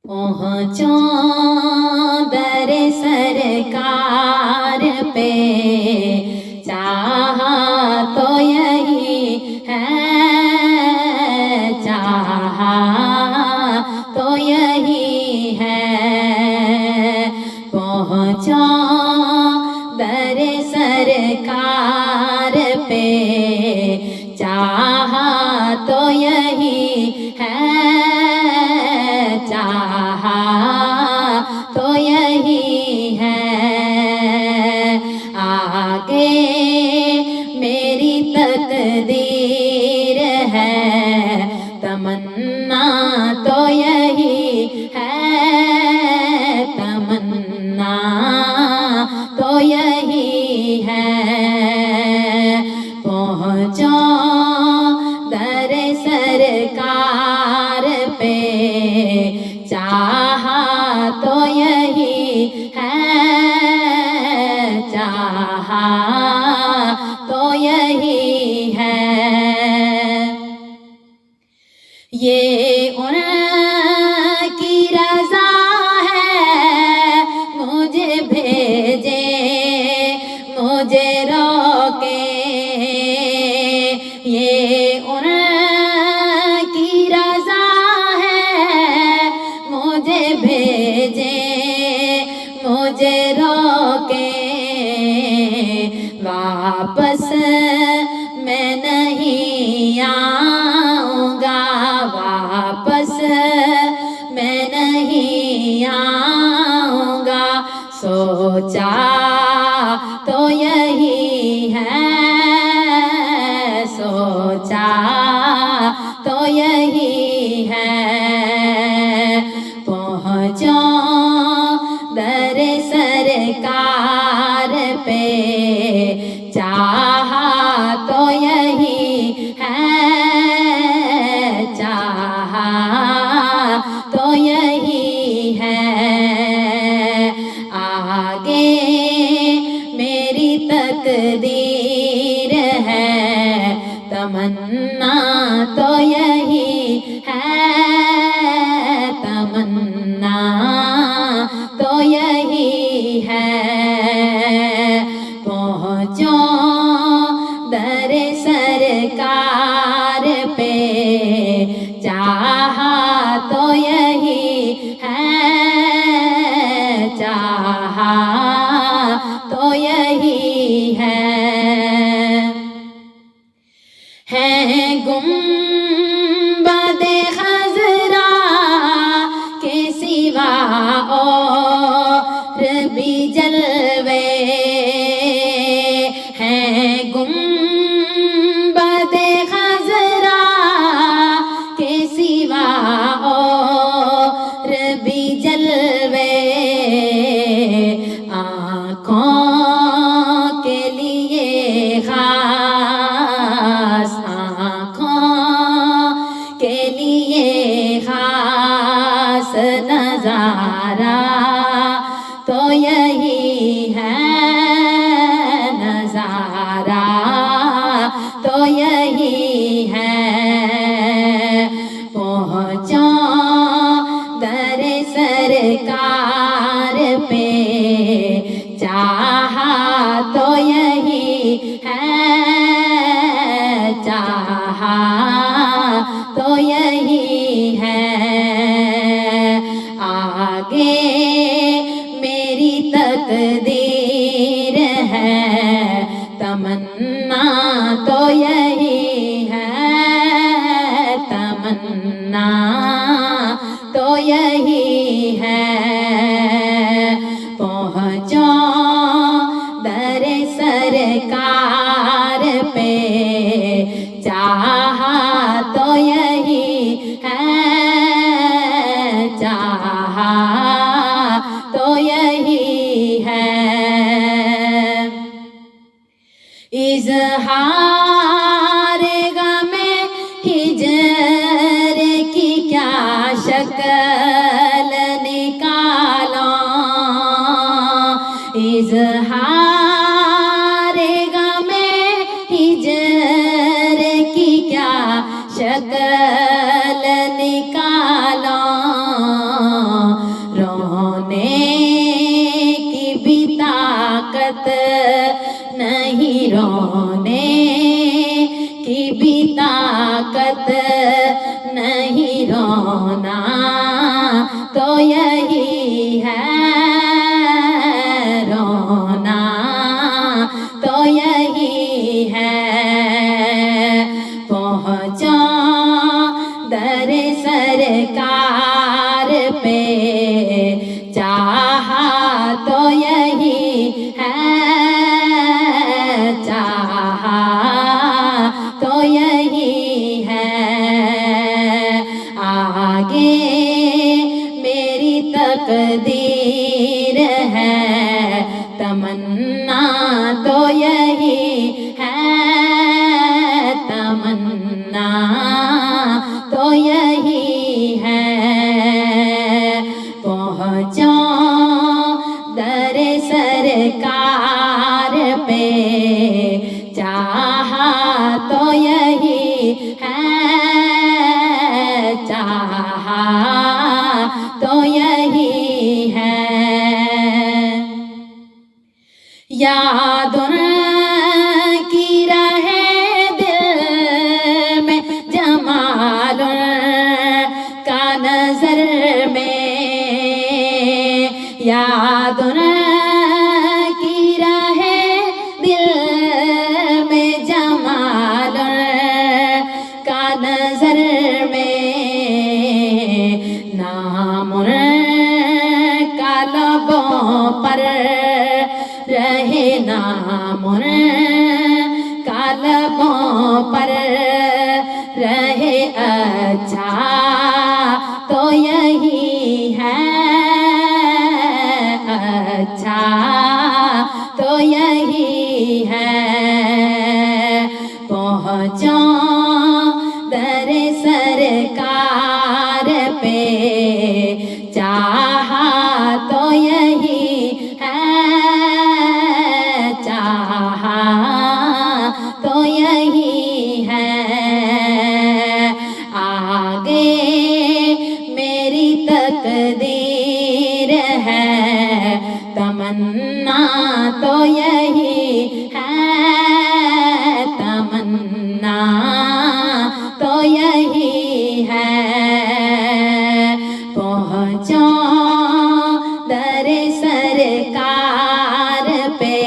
पहुँचो दर सरकार पे, चाहा तो यही है, चाहा तो यही है। पहुँचो दर सरकार पे, चाहा तो यही है, चाहा तो यही है। आगे मेरी तकदीर है, तमन्ना तो यही है, तमन्ना तो यही है। पहुँचो दर सरकार पे, चाहा तो यही है, चाहा तो यही है। ये उनकी रज़ा है, मुझे भेजे मुझे रोके, ये उनकी रज़ा है, मुझे भेजे मुझे रोके। वापस मैं नहीं आऊँगा, वापस मैं नहीं आऊँगा। सोचा तो यही है, सोचा तो यही है। पहुँचो दर सरकार पे, चाहा तो यही है, चाहा तो यही है। आगे मेरी तकदीर है, तमन्ना तो यही है, तमन्ना तो यही है। पहुँचो दर सरकार पे, चाहा तो यही है, चाहा तो यही है। गुंबदे खज़रा के सिवा और भी जलवे हैं, गुंबदे खज़रा के सिवा और भी जलवे। आँखों के लिए खास, आँखों के लिए खास नज़ारा तो यही है, नज़ारा तो यही है। पहुँचो दर सरकार पे, चाहा तो यही है, चाहा तो यही है। आगे मेरी तकदीर है, तमन्ना तो यही है, तमन्ना तो यही है। पहुँचो दर सरकार पे, चाहा तो यही है, चाहा तो यही है। इज़हार गमे हिजर की क्या शक्ल निकालो, इज़हार गमे हिजर की क्या शक्ल निकालो। रोने की भी ताकत नहीं, रोने की भी ताकत नहीं, रोना तो यही है, रोना तो यही है। पहुँचो दर सरकार पे, चाहा तो यही है, चाहा तो यही है। आगे मेरी तकदीर है, तमन्ना तो यही है, तमन्ना तो यही है। पहुँचो दर सरकार पे, चाहा तो यही है, चाहा तो यही है। यादों की रहे दिल में, जमाल का नजर में, यादों की रहे दिल में, जमाल का नजर में, नाम का लबों पर रहे, नाम का लबों पर रहे, अच्छा तो यही है, अच्छा तो यही है। पहुँचो दर सरकार पे, चाहा तो यही है, चाहा तो यही है। आगे मेरी तकदीर है, तमन्ना तो यही है, तमन्ना तो यही है। पहुँचो दर सरकार पे,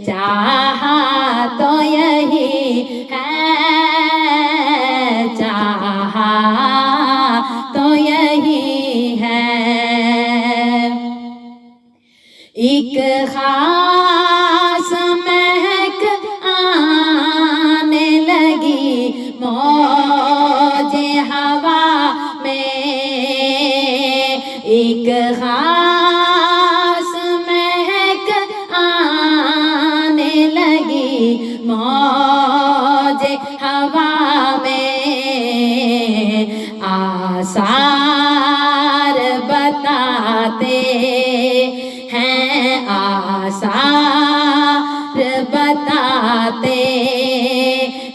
चाहा तो यही है, चाहा तो यही है। एक खास महक आने लगी मौजे हवा में, एक खास महक आने लगी मौजे हवा में, आसार बताते हैं, आसार बताते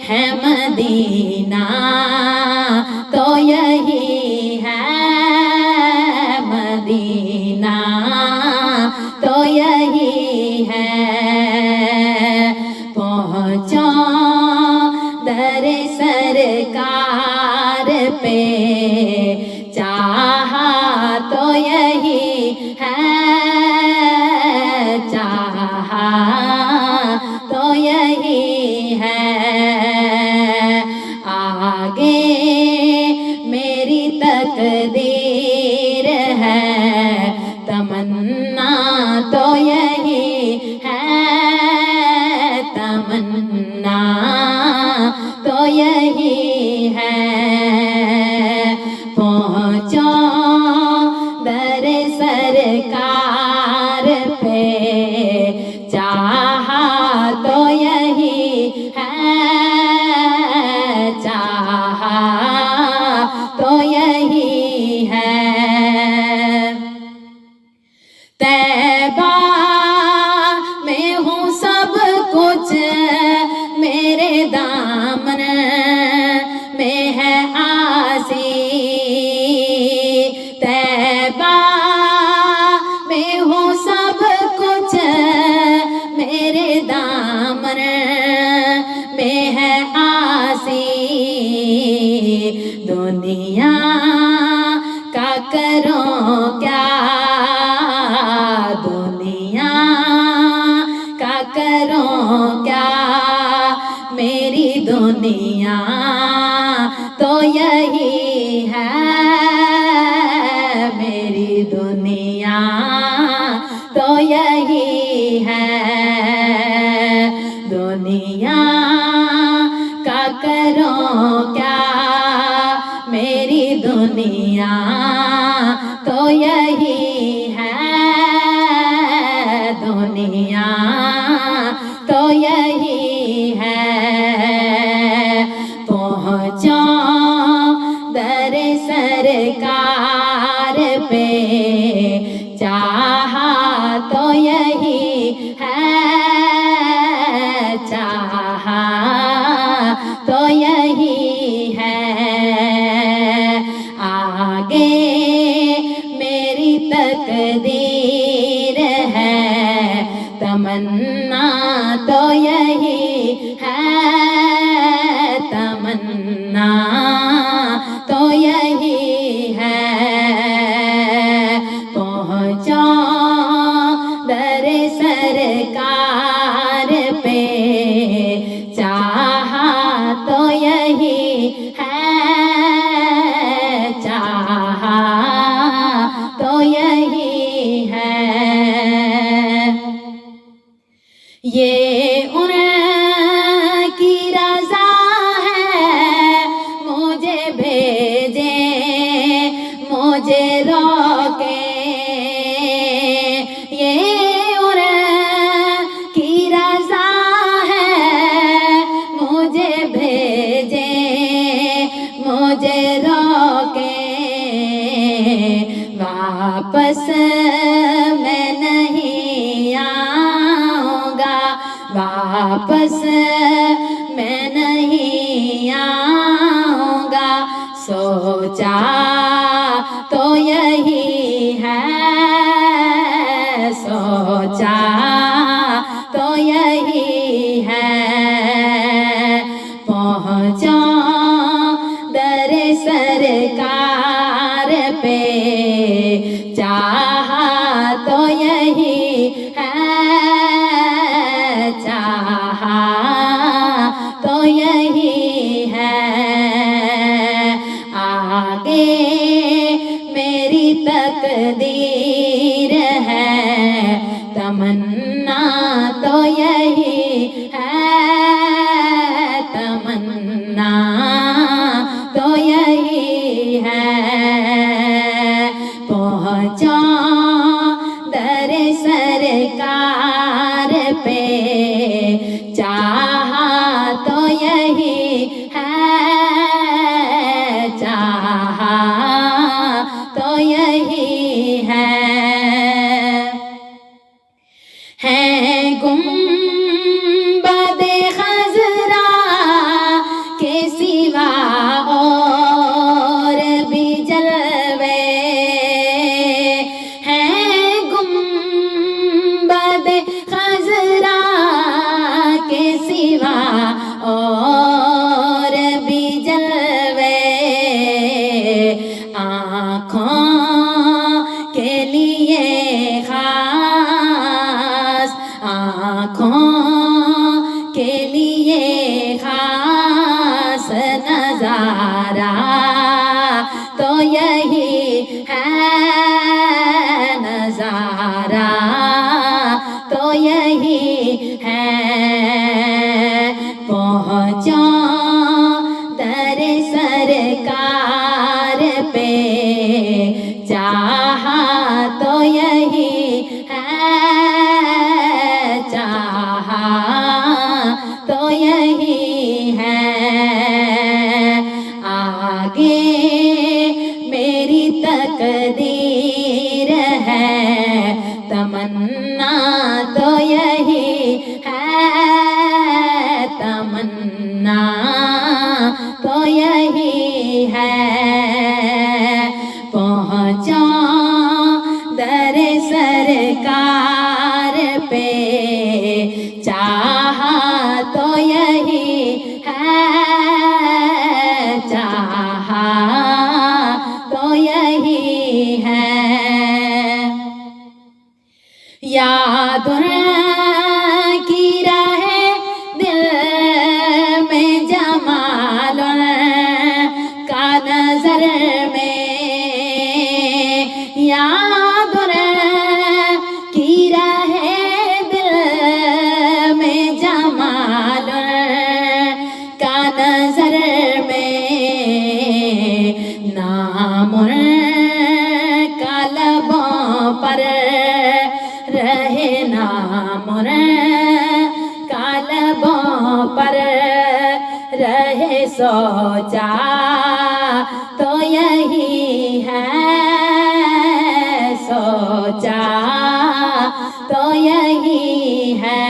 हैं, मदीना तो यही है, मदीना तो यही है। पहुँचो दर सरकार पे, चाहा तो यही है, चाहा तो यही है। आगे मेरी तकदीर है, तमन्ना तो यही है, तमन्ना तो यही है। पहुँचो दर सरकार पे, चाहा तो यही है, चाहा तो यही है। तैबा में हूँ सब कुछ, मेरे दामन में है आसी, करूं क्या दुनिया का करूं क्या मेरी दुनिया तो यही है मेरी दुनिया तो यही है दुनिया का करूं क्या मेरी दुनिया तो यही है दुनिया तो यही है पहुँचो दर सरकार पे चाहा तो यही है चाहा तो यही है आगे मेरी तकदीर है तमन्ना तो यही है तमन्ना तो यही है पहुँचो दर सरकार पे चाहा तो यही है चाहा तो यही है ये उनकी रज़ा है मुझे भेजे मुझे रोके ये उनकी रज़ा है मुझे भेजे मुझे रोके वापस मैं नहीं आऊँगा वापस मैं नहीं आऊँगा सोचा तो यही है सोचा तो यही है पहुँचो दर सरकार पे चाहा तो यही है चाहा तो यही है आगे मेरी तकदीर है तमन्ना तो यही है तमन्ना तो यही है पहुँचो दर सरकार पे चाहा तो यही है चाहा तो यही है गुंबदे खज़रा के सिवा और भी जलवे हैं गुंबदे खज़रा के सिवा और भी जलवे आँखों के लिए खास आँखों के लिए खास नजारा तो यही है नजारा तो यही है पहुँचो दर सरकार पे चाहा तो यही है चाहा तो यही है आगे मेरी तकदीर है तमन्ना तो यही है तमन्ना तो यही है पहुँचो दर सरकार पे चाहा तो यही है चाहा तो यही यही है। याद की रहे दिल में जमाल का नजर में, याद की रहे दिल में जमाल का नजर में, नाम का लबों पर रहे, नाम का लबों पर रहे। सोचा तो यही है, सोचा तो यही है।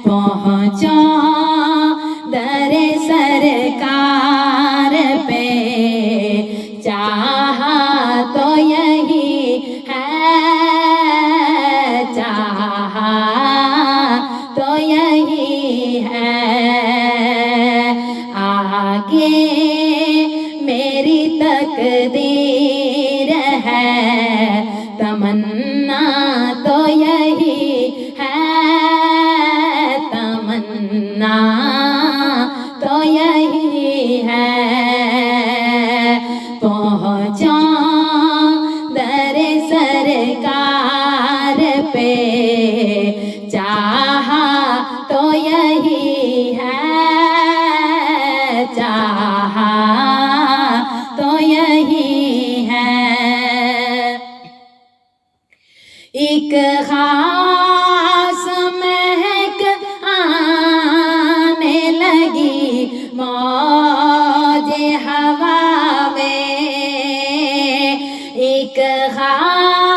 पहुँचो दरे सरकार पे, चाहा तो यही है, चाहा तो यही है। आगे मेरी तकदीर है, तमन्ना तो यही है, तमन्ना तो यही है। पहुँचो दरे सरकार पे, चाहा तो यही है, चाहा तो यही है। एक खास महक आने लगी मौजे हवा में, एक खास